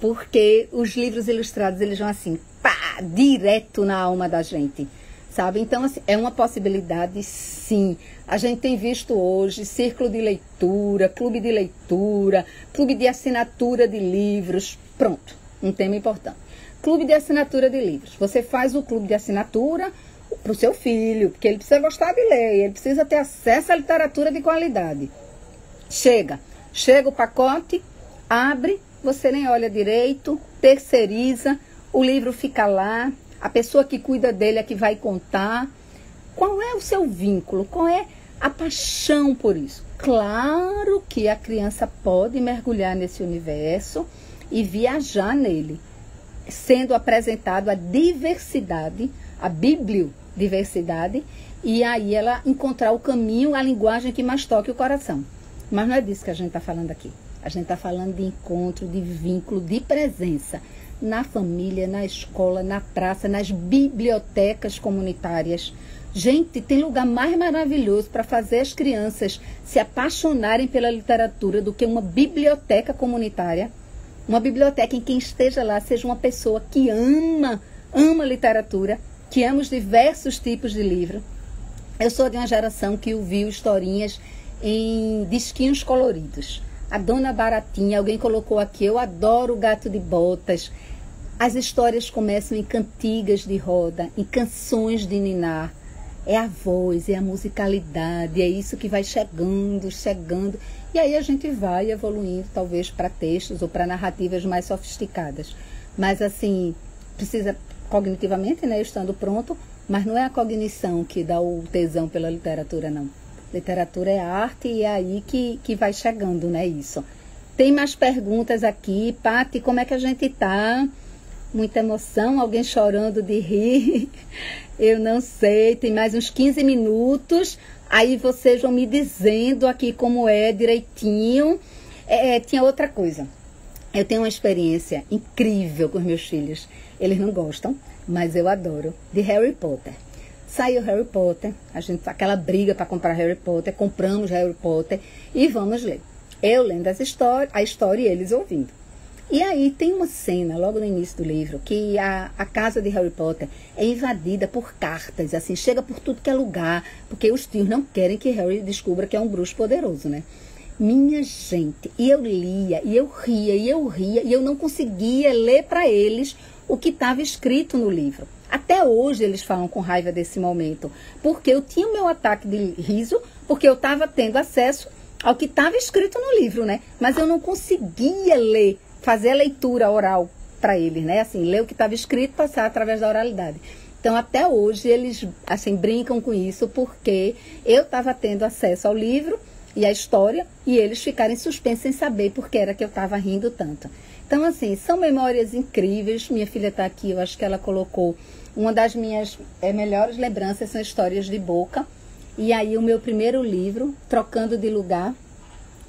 Porque os livros ilustrados, eles vão assim, pá, direto na alma da gente. Sabe? Então, assim, é uma possibilidade, sim. A gente tem visto hoje círculo de leitura, clube de assinatura de livros. Pronto, um tema importante. Clube de assinatura de livros. Você faz o clube de assinatura para o seu filho, porque ele precisa gostar de ler, ele precisa ter acesso à literatura de qualidade. Chega o pacote, abre, você nem olha direito, terceiriza, o livro fica lá, a pessoa que cuida dele é que vai contar. Qual é o seu vínculo? Qual é a paixão por isso? Claro que a criança pode mergulhar nesse universo e viajar nele, sendo apresentado a diversidade, a bibliodiversidade, e aí ela encontrar o caminho, a linguagem que mais toque o coração. Mas não é disso que a gente está falando aqui. A gente está falando de encontro, de vínculo, de presença na família, na escola, na praça, nas bibliotecas comunitárias. Gente, tem lugar mais maravilhoso para fazer as crianças se apaixonarem pela literatura do que uma biblioteca comunitária. Uma biblioteca em quem esteja lá seja uma pessoa que ama literatura, que ama os diversos tipos de livro. Eu sou de uma geração que ouviu historinhas em disquinhos coloridos. A Dona Baratinha, alguém colocou aqui, eu adoro o Gato de Botas. As histórias começam em cantigas de roda, em canções de ninar. É a voz, é a musicalidade, é isso que vai chegando. E aí a gente vai evoluindo, talvez, para textos ou para narrativas mais sofisticadas. Mas, assim, precisa cognitivamente, né, estando pronto, mas não é a cognição que dá o tesão pela literatura, não. Literatura é arte e é aí que vai chegando, né, isso. Tem mais perguntas aqui. Pati, como é que a gente tá? Muita emoção, alguém chorando de rir. Eu não sei, tem mais uns 15 minutos. Aí vocês vão me dizendo aqui como é direitinho. Tinha outra coisa. Eu tenho uma experiência incrível com os meus filhos. Eles não gostam, mas eu adoro. De Harry Potter. Saiu Harry Potter, aquela briga para comprar Harry Potter, compramos Harry Potter e vamos ler. Eu lendo a história e eles ouvindo. E aí tem uma cena, logo no início do livro, que a casa de Harry Potter é invadida por cartas, assim, chega por tudo que é lugar, porque os tios não querem que Harry descubra que é um bruxo poderoso, né? Minha gente, e eu lia, e eu ria, e eu não conseguia ler para eles o que estava escrito no livro. Até hoje eles falam com raiva desse momento, porque eu tinha o meu ataque de riso, porque eu estava tendo acesso ao que estava escrito no livro, né? Mas eu não conseguia ler, fazer a leitura oral para eles, né? Assim, ler o que estava escrito, passar através da oralidade. Então, até hoje, eles assim brincam com isso, porque eu estava tendo acesso ao livro e à história, e eles ficaram em suspenso sem saber por que era que eu estava rindo tanto. Então, assim, são memórias incríveis. Minha filha está aqui, eu acho que ela colocou. Uma das minhas melhores lembranças são histórias de boca. E aí, o meu primeiro livro, Trocando de Lugar,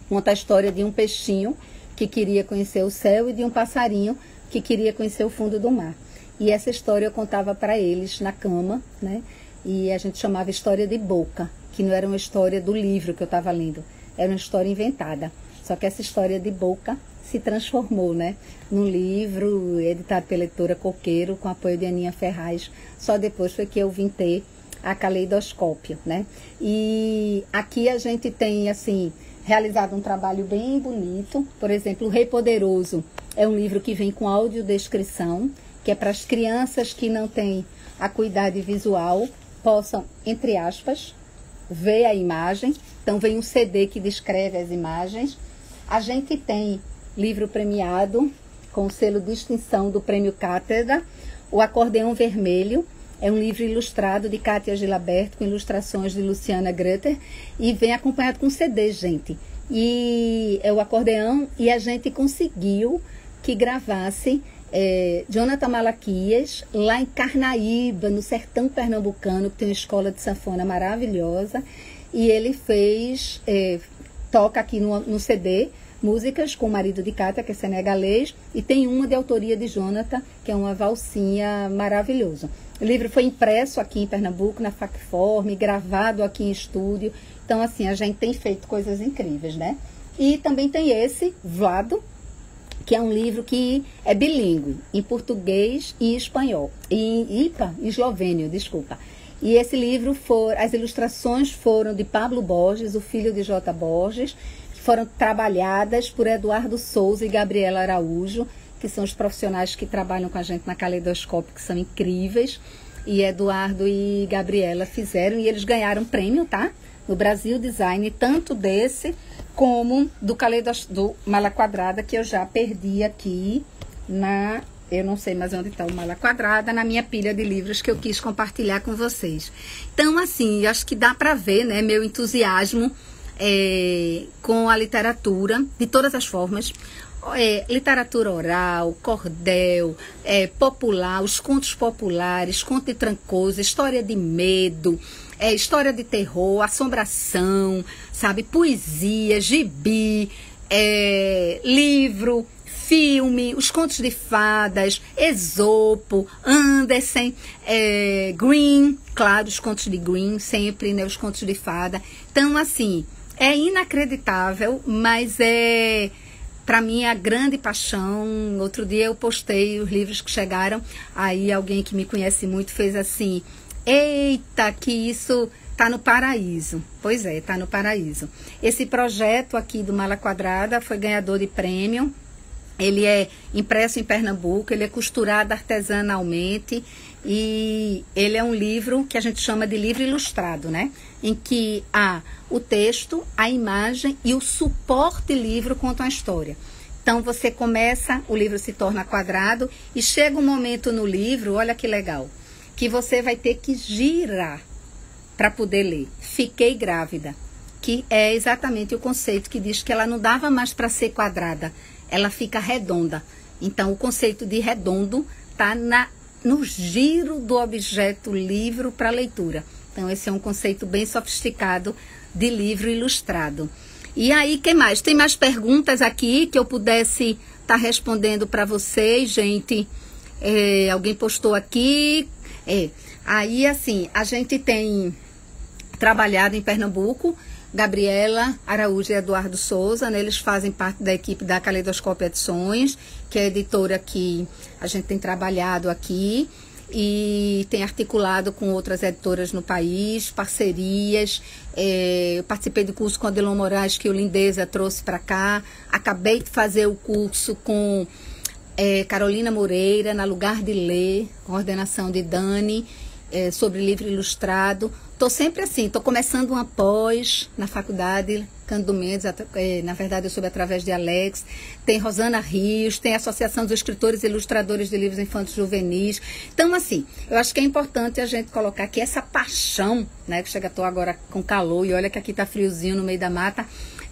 conta a história de um peixinho que queria conhecer o céu e de um passarinho que queria conhecer o fundo do mar. E essa história eu contava para eles na cama, né? E a gente chamava história de boca, que não era uma história do livro que eu estava lendo, era uma história inventada. Só que essa história de boca se transformou, né, num livro editado pela editora Coqueiro, com apoio de Aninha Ferraz. Só depois foi que eu vim ter a Caleidoscópio, né? E aqui a gente tem, assim, realizado um trabalho bem bonito. Por exemplo, O Rei Poderoso é um livro que vem com audiodescrição, que é para as crianças que não têm acuidade visual, possam, entre aspas, ver a imagem. Então, vem um CD que descreve as imagens. A gente tem livro premiado com o selo de distinção do Prêmio Cátedra, O Acordeão Vermelho. É um livro ilustrado de Kátia Gilaberto, com ilustrações de Luciana Grutter, e vem acompanhado com CD, gente. E é o acordeão, e a gente conseguiu que gravasse Jonathan Malaquias, lá em Carnaíba, no sertão pernambucano, que tem uma escola de sanfona maravilhosa, e ele fez, toca aqui no CD, músicas com o marido de Kátia, que é senegalês, e tem uma de autoria de Jonathan, que é uma valsinha maravilhosa. O livro foi impresso aqui em Pernambuco, na Facform, gravado aqui em estúdio. Então, assim, a gente tem feito coisas incríveis, né? E também tem esse, Vlado, que é um livro que é bilíngue, em português e espanhol. E eslovênio, desculpa. E esse livro, as ilustrações foram de Pablo Borges, o filho de J. Borges, que foram trabalhadas por Eduardo Souza e Gabriela Araújo, que são os profissionais que trabalham com a gente na Caleidoscópio, que são incríveis. E Eduardo e Gabriela fizeram, e eles ganharam prêmio, tá? No Brasil Design, tanto desse como do Mala Quadrada, que eu já perdi aqui eu não sei mais onde está o Mala Quadrada, na minha pilha de livros que eu quis compartilhar com vocês. Então, assim, eu acho que dá para ver, né, meu entusiasmo com a literatura, de todas as formas. Literatura oral, cordel, popular, os contos populares, conto de Trancoso, história de medo, história de terror, assombração, sabe, poesia, gibi, livro, filme, os contos de fadas, Esopo, Andersen, Green, claro, os contos de Green, sempre, né, os contos de fada. Então, assim, é inacreditável, mas para mim, a grande paixão. Outro dia eu postei os livros que chegaram, aí alguém que me conhece muito fez assim: eita, que isso tá no paraíso. Pois é, tá no paraíso. Esse projeto aqui do Mala Quadrada foi ganhador de prêmio. Ele é impresso em Pernambuco, ele é costurado artesanalmente, e ele é um livro que a gente chama de livro ilustrado, né? Em que há o texto, a imagem e o suporte livro contam a história. Então, você começa, o livro se torna quadrado, e chega um momento no livro, olha que legal, que você vai ter que girar para poder ler. Fiquei grávida, que é exatamente o conceito que diz que ela não dava mais para ser quadrada, ela fica redonda. Então, o conceito de redondo está no giro do objeto livro para leitura. Então, esse é um conceito bem sofisticado de livro ilustrado. E aí, que mais? Tem mais perguntas aqui que eu pudesse estar respondendo para vocês, gente? Alguém postou aqui. Aí, assim, a gente tem trabalhado em Pernambuco, Gabriela Araújo e Eduardo Souza, né? Eles fazem parte da equipe da Caleidoscópio Edições, que é a editora que a gente tem trabalhado aqui e tem articulado com outras editoras no país, parcerias. Eu participei do curso com a Delon Moraes, que o Lindeza trouxe para cá. Acabei de fazer o curso com Carolina Moreira, na Lugar de Ler, coordenação de Dani. sobre livro ilustrado. Estou sempre assim, estou começando uma pós na faculdade, Cândido Mendes, na verdade eu soube através de Alex, tem Rosana Rios, tem a Associação dos Escritores e Ilustradores de Livros Infantos Juvenis. Então, assim, eu acho que é importante a gente colocar que essa paixão, né, que chega, estou agora com calor e olha que aqui está friozinho no meio da mata,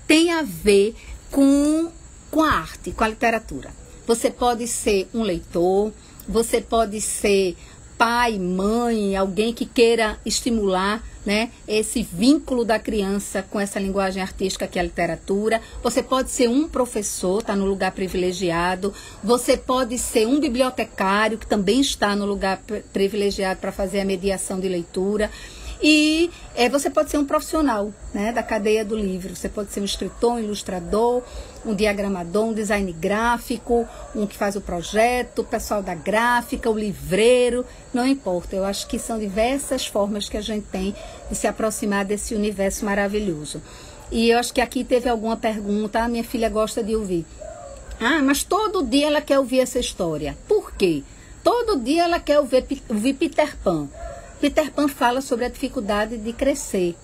tem a ver com a arte, com a literatura. Você pode ser um leitor, você pode ser pai, mãe, alguém que queira estimular, né, esse vínculo da criança com essa linguagem artística que é a literatura. Você pode ser um professor, está no lugar privilegiado. Você pode ser um bibliotecário, que também está no lugar privilegiado para fazer a mediação de leitura. E você pode ser um profissional, né, da cadeia do livro. Você pode ser um escritor, um ilustrador, um diagramador, um design gráfico, um que faz o projeto, o pessoal da gráfica, o livreiro, não importa. Eu acho que são diversas formas que a gente tem de se aproximar desse universo maravilhoso. E eu acho que aqui teve alguma pergunta, minha filha gosta de ouvir. Mas todo dia ela quer ouvir essa história. Por quê? Todo dia ela quer ouvir Peter Pan. Peter Pan fala sobre a dificuldade de crescer.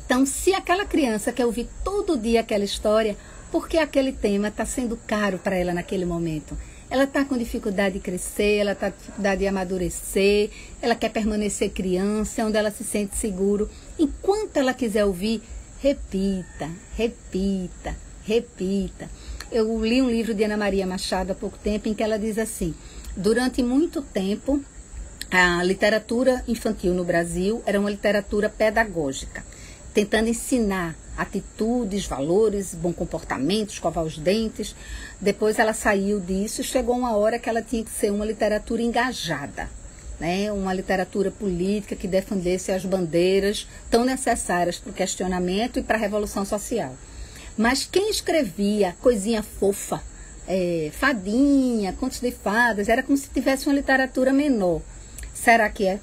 Então, se aquela criança quer ouvir todo dia aquela história, porque aquele tema está sendo caro para ela naquele momento? Ela está com dificuldade de crescer, ela está com dificuldade de amadurecer, ela quer permanecer criança, onde ela se sente seguro. Enquanto ela quiser ouvir, repita, repita, repita. Eu li um livro de Ana Maria Machado há pouco tempo, em que ela diz assim: durante muito tempo, a literatura infantil no Brasil era uma literatura pedagógica, tentando ensinar atitudes, valores, bom comportamento, escovar os dentes. Depois ela saiu disso e chegou uma hora que ela tinha que ser uma literatura engajada, né? Uma literatura política que defendesse as bandeiras tão necessárias para o questionamento e para a revolução social. Mas quem escrevia coisinha fofa, fadinha, contos de fadas, era como se tivesse uma literatura menor. Será que é?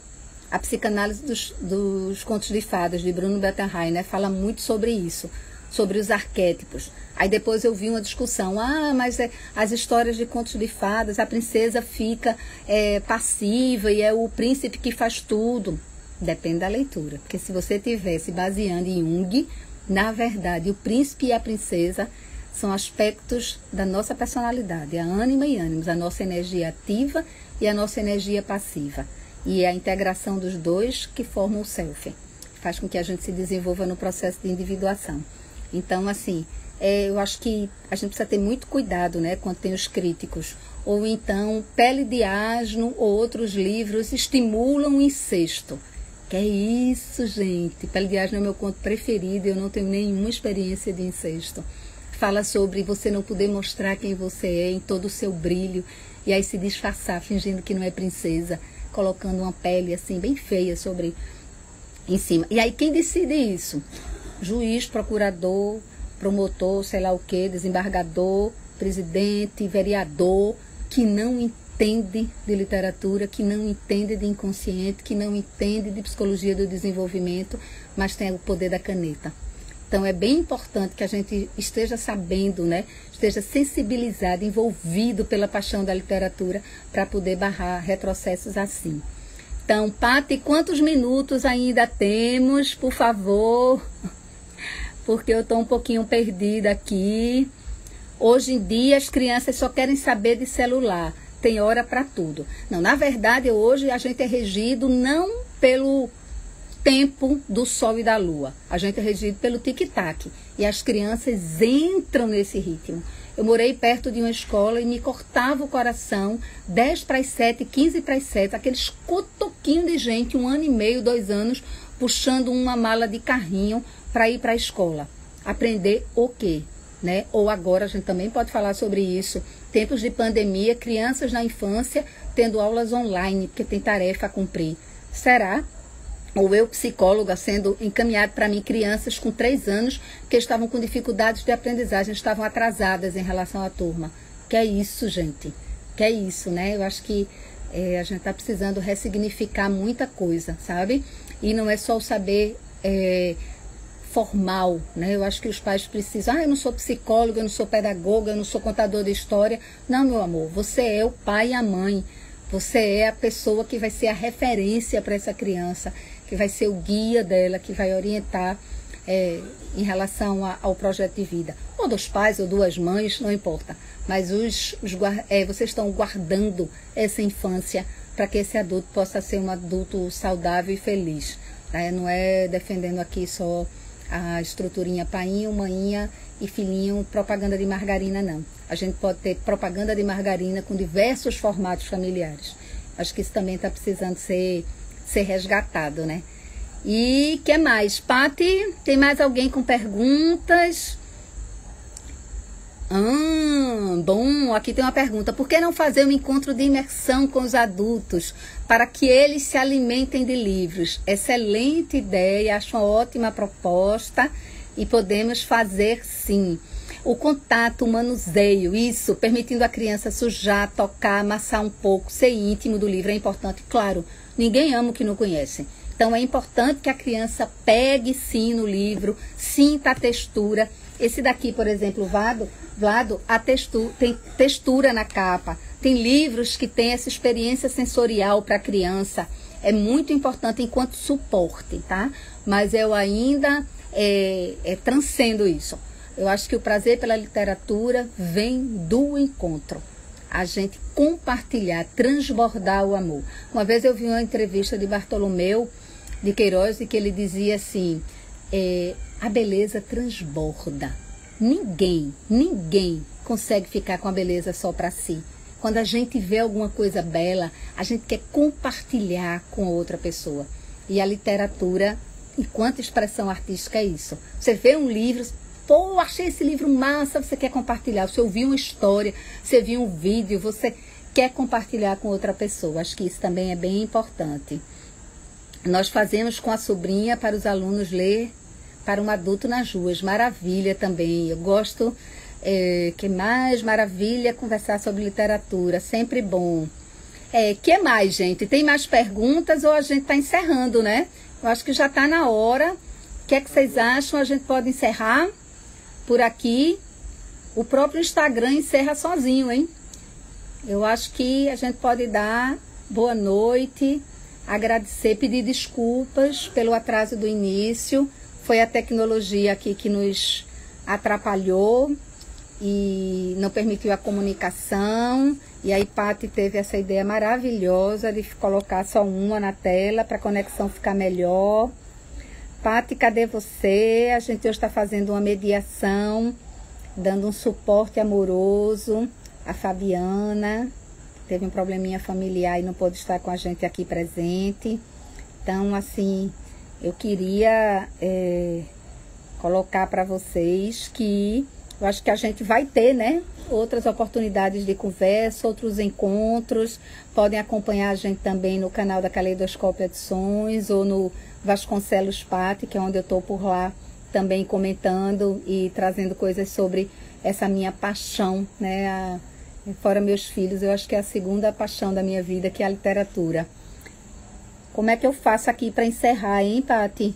A psicanálise dos contos de fadas, de Bruno Bettelheim, né, fala muito sobre isso, sobre os arquétipos. Aí depois eu vi uma discussão, mas as histórias de contos de fadas, a princesa fica passiva e é o príncipe que faz tudo. Depende da leitura, porque se você estiver se baseando em Jung, na verdade, o príncipe e a princesa são aspectos da nossa personalidade, a ânima e ânimos, a nossa energia ativa e a nossa energia passiva. E é a integração dos dois que formam o self, faz com que a gente se desenvolva no processo de individuação. Então, assim, eu acho que a gente precisa ter muito cuidado, né, quando tem os críticos. Ou então, Pele de Asno ou outros livros estimulam o incesto. Que é isso, gente? Pele de Asno é meu conto preferido, eu não tenho nenhuma experiência de incesto. Fala sobre você não poder mostrar quem você é em todo o seu brilho e aí se disfarçar, fingindo que não é princesa, colocando uma pele assim bem feia em cima. E aí quem decide isso? Juiz, procurador, promotor, sei lá o que, desembargador, presidente, vereador, que não entende de literatura, que não entende de inconsciente, que não entende de psicologia do desenvolvimento, mas tem o poder da caneta. Então é bem importante que a gente esteja sabendo, né, esteja sensibilizado, envolvido pela paixão da literatura para poder barrar retrocessos assim. Então, Pati, quantos minutos ainda temos, por favor? Porque eu estou um pouquinho perdida aqui. Hoje em dia as crianças só querem saber de celular, tem hora para tudo. Não, na verdade hoje a gente é regido não pelo tempo do sol e da lua. A gente é regido pelo tic-tac. E as crianças entram nesse ritmo. Eu morei perto de uma escola e me cortava o coração, 10 para as 7, 15 para as 7, aqueles cotoquinhos de gente, 1 ano e meio, 2 anos, puxando uma mala de carrinho para ir para a escola. Aprender o quê? Né? Ou agora a gente também pode falar sobre isso. Tempos de pandemia, crianças na infância tendo aulas online, porque tem tarefa a cumprir. Será? Ou eu, psicóloga, sendo encaminhado para mim crianças com 3 anos que estavam com dificuldades de aprendizagem, estavam atrasadas em relação à turma. Que é isso, gente? Que é isso, né? Eu acho que a gente está precisando ressignificar muita coisa, sabe? E não é só o saber formal, né? Eu acho que os pais precisam, eu não sou psicóloga, eu não sou pedagoga, eu não sou contador de história. Não, meu amor, você é o pai e a mãe. Você é a pessoa que vai ser a referência para essa criança, que vai ser o guia dela, que vai orientar em relação ao projeto de vida. Ou dos pais, ou duas mães, não importa. Mas vocês estão guardando essa infância para que esse adulto possa ser um adulto saudável e feliz. Tá? Não é defendendo aqui só a estruturinha painho, maninha e filhinho, propaganda de margarina, não. A gente pode ter propaganda de margarina com diversos formatos familiares. Acho que isso também está precisando ser resgatado, né? E que mais? Pati, tem mais alguém com perguntas? Bom, aqui tem uma pergunta. Por que não fazer um encontro de imersão com os adultos para que eles se alimentem de livros? Excelente ideia, acho uma ótima proposta e podemos fazer sim. O contato, o manuseio, isso, permitindo a criança sujar, tocar, amassar um pouco, ser íntimo do livro é importante. Claro, ninguém ama o que não conhece. Então é importante que a criança pegue sim no livro, sinta a textura. Esse daqui, por exemplo, Vlado, tem textura na capa. Tem livros que têm essa experiência sensorial para a criança. É muito importante enquanto suporte, tá? Mas eu ainda transcendo isso. Eu acho que o prazer pela literatura vem do encontro. A gente compartilhar, transbordar o amor. Uma vez eu vi uma entrevista de Bartolomeu de Queiroz e que ele dizia assim, a beleza transborda. Ninguém consegue ficar com a beleza só para si. Quando a gente vê alguma coisa bela, a gente quer compartilhar com outra pessoa. E a literatura, enquanto expressão artística, é isso. Você vê um livro, pô, achei esse livro massa, você quer compartilhar. Você ouviu uma história, você viu um vídeo, você quer compartilhar com outra pessoa. Acho que isso também é bem importante. Nós fazemos com a sobrinha para os alunos ler para um adulto nas ruas. Maravilha também. Eu gosto, que mais maravilha conversar sobre literatura. Sempre bom. Que mais, gente? Tem mais perguntas ou a gente está encerrando, né? Eu acho que já está na hora. O que é que vocês acham? A gente pode encerrar por aqui. O próprio Instagram encerra sozinho, hein? Eu acho que a gente pode dar boa noite, agradecer, pedir desculpas pelo atraso do início. Foi a tecnologia aqui que nos atrapalhou e não permitiu a comunicação. E aí Pati teve essa ideia maravilhosa de colocar só uma na tela para a conexão ficar melhor. Pati, cadê você? A gente hoje está fazendo uma mediação, dando um suporte amoroso. A Fabiana teve um probleminha familiar e não pôde estar com a gente aqui presente. Então, assim, eu queria colocar para vocês que eu acho que a gente vai ter, né, outras oportunidades de conversa, outros encontros. Podem acompanhar a gente também no canal da Caleidoscópio Edições ou no Vasconcelos Pati, que é onde eu estou por lá também comentando e trazendo coisas sobre essa minha paixão, né, fora meus filhos. Eu acho que é a segunda paixão da minha vida, que é a literatura. Como é que eu faço aqui para encerrar, hein, Pati?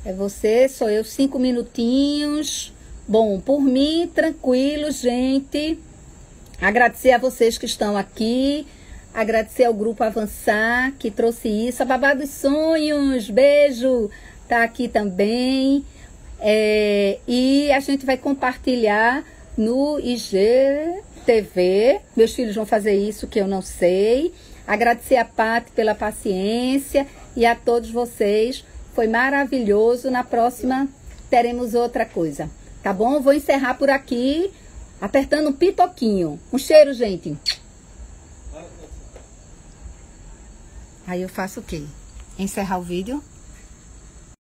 É você, sou eu, 5 minutinhos. Bom, por mim, tranquilo, gente. Agradecer a vocês que estão aqui. Agradecer ao Grupo Avançar, que trouxe isso. A Babá dos Sonhos, beijo, tá aqui também. E a gente vai compartilhar no IGTV. Meus filhos vão fazer isso, que eu não sei. Agradecer a Pati pela paciência e a todos vocês. Foi maravilhoso. Na próxima teremos outra coisa. Tá bom? Vou encerrar por aqui, apertando um pitoquinho. Um cheiro, gente. Aí eu faço o quê? Encerrar o vídeo?